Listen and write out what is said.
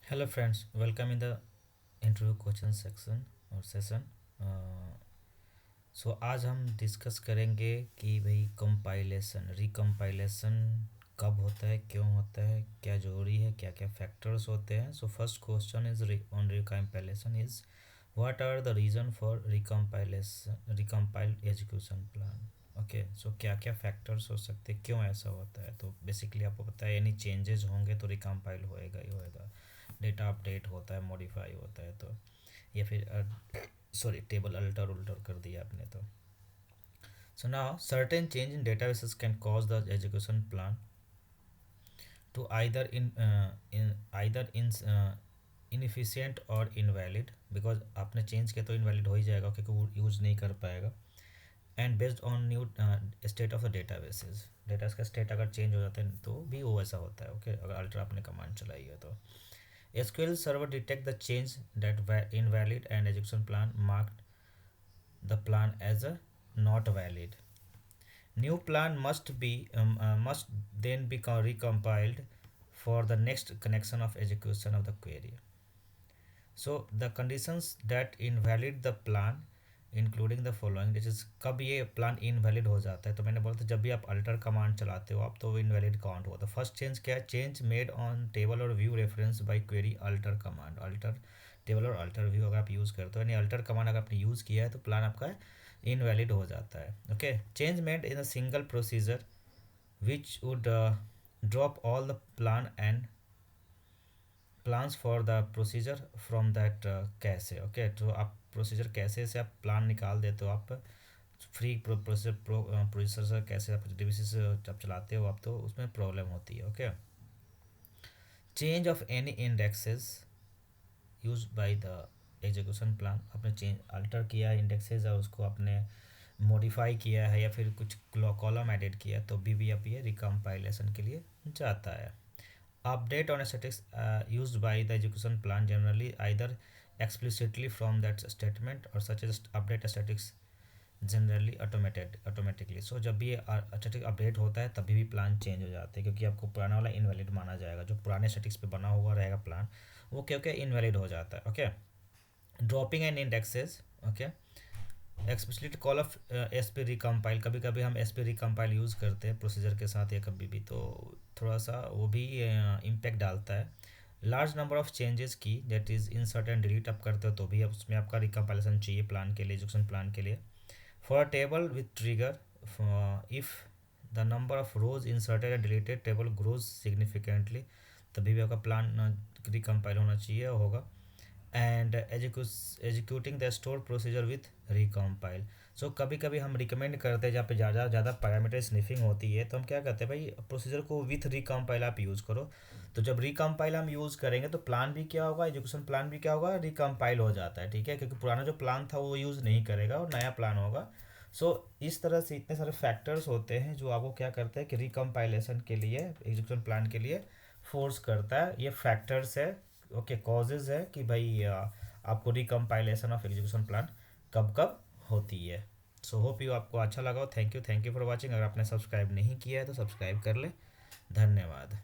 Hello friends, welcome in the interview question section और session. सो आज हम डिस्कस करेंगे कि भाई कंपाइलेशन रिकम्पाइलेशन कब होता है, क्यों होता है, क्या ज़रूरी है, क्या क्या फैक्टर्स होते हैं। So first question is on recompilation is what are the reason for recompilation recompiled education plan. Okay, so क्या क्या फैक्टर्स हो सकते हैं, क्यों ऐसा होता है। तो बेसिकली आपको पता है, यानी चेंजेस होंगे तो रिकम्पाइल होएगा ही होएगा। डेटा अपडेट होता है, मॉडिफाई होता है, तो या फिर सॉरी टेबल अल्टर उल्टर कर दिया आपने तो। So now certain change in databases can cause the education plan to either inefficient और invalid, बिकॉज आपने चेंज किया तो इनवैलिड हो ही जाएगा क्योंकि वो यूज़ नहीं कर पाएगा। And based on new state of the databases, data का स्टेट अगर चेंज हो जाता है तो भी वो वैसा होता है। ओके, अगर अल्टर आपने कमांड चलाई है तो SQL server detect the change that were invalid and execution plan marked the plan as a not valid. New plan must then be recompiled for the next connection of execution of the query. So the conditions that invalid the plan including the following, this is कब ये plan invalid हो जाता है। तो मैंने बोला था जब भी आप अल्टर कमांड चलाते हो आप, तो वो इनवैलिड काउंट होता है। फर्स्ट चेंज क्या है, चेंज मेड ऑन टेबल और view reference by query alter command. Alter table और अल्टर व्यू अगर आप यूज़ करते हो, यानी अल्टर कमांड अगर आपने यूज़ किया है तो प्लान आपका इनवैलिड हो जाता है। Okay, change made in a single procedure which would drop all the plan and plans for the procedure from that कैसे। ओके, तो आप प्रोसीजर कैसे से आप प्लान निकाल देते हो, आप फ्री प्रोसीजर से कैसे आप डीबीसी से जब चलाते हो आप, तो उसमें प्रॉब्लम होती है। Okay, change of any indexes use by the execution plan, आपने चेंज अल्टर किया है इंडेक्सेस और उसको आपने मॉडिफाई किया है या फिर कुछ कॉलम एडिट किया, तो भी आप ये रिकम्पाइलेशन के लिए जाता है। Update on statistics used by the education plan generally either explicitly from that statement or such as update statistics generally automatically. So जब भी ये स्टैटिक अपडेट होता है तभी भी प्लान चेंज हो जाते हैं, क्योंकि आपको पुराना वाला इनवैलिड माना जाएगा। जो पुराने स्टैटिक्स पे बना हुआ रहेगा प्लान, वो क्योंकि इनवैलिड हो जाता है। Okay, dropping and indexes. Okay, explicit call of S P recompile, कभी कभी हम एस पी रिकम्पाइल यूज़ करते हैं प्रोसीजर के साथ या कभी भी, तो थोड़ा सा वो भी इम्पेक्ट डालता है। लार्ज नंबर ऑफ चेंजेस की that is insert and delete आप करते हो तो भी अब उसमें आपका रिकम्पाइलेशन चाहिए प्लान के लिए, एजुकेशन प्लान के लिए। For a table with trigger, if the number of rows inserted and deleted table grows significantly, तभी भी आपका प्लान रिकम्पाइल होना चाहिए होगा। And executing the store procedure with recompile. So कभी कभी हम रिकमेंड करते हैं जहाँ पे ज़्यादा ज़्यादा पैरामीटर स्निफिंग होती है, तो हम क्या करते हैं भाई, प्रोसीजर को विथ रिकम्पाइल आप यूज़ करो। तो जब रिकम्पाइल हम यूज़ करेंगे तो प्लान भी क्या होगा, एजुकेशन प्लान भी क्या होगा, रिकम्पाइल हो जाता है। ठीक है, क्योंकि पुराना जो प्लान था वो यूज़ नहीं करेगा और नया प्लान होगा। सो इस तरह से इतने सारे फैक्टर्स होते हैं जो आपको क्या करते हैं कि रिकम्पाइलेशन के लिए, एजुकेशन प्लान के लिए फोर्स करता है। ये फैक्टर्स है, ओके, कॉजेज़ है कि भाई आपको रिकम्पाइलेशन ऑफ एजुकेशन प्लान कब कब होती है। सो होप यू आपको अच्छा लगा हो। Thank you for watching. अगर आपने सब्सक्राइब नहीं किया है तो सब्सक्राइब कर ले। धन्यवाद।